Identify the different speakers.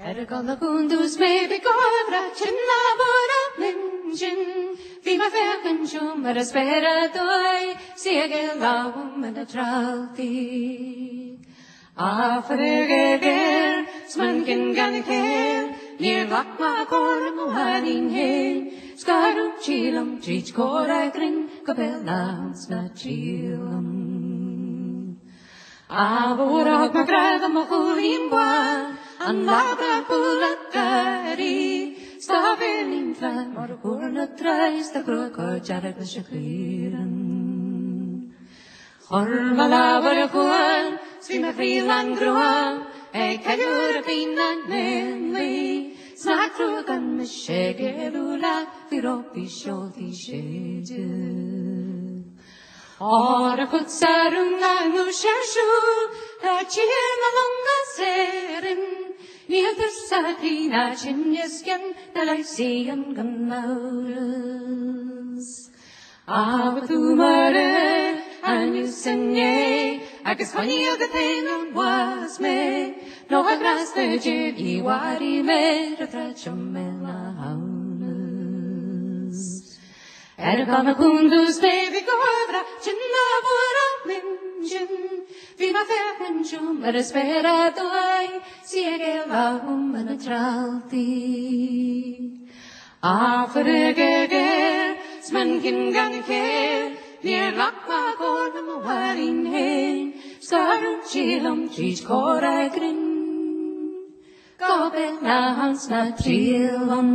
Speaker 1: Ergal na kundus me bigora chinna bora minjin vi ma fechen chum er espera doi siege laum en a tralti a fregeger smankin ganker near lak ma korn mo hanin he skarum chilum trich kora grin kapel naans na chilum Avora ma grada ma kulimba an labra pulatari stavelin tlan mar kurna trais ta krokor jarak la shakliran Horma lavara kuan svima frilan gruan e kajura pinan menli snakrugan me shegerula viropi sholti shedu Ora putsarunga nu shashu a chirma longa serin Niedersatina chinyesken dalaisian ganaurus Avatumare anusenye Agus honey of the thing was me No agras the jib iwari me Retrachamela haunus Ergana kundus baby gobra Chinna bora minjin Viva fechen chum er espera doi Siege laum en a tralti Afregeger Smankin ganker Near lakma kornum warin hen Skarum chilum trich kora grin Gobe na hans na trilum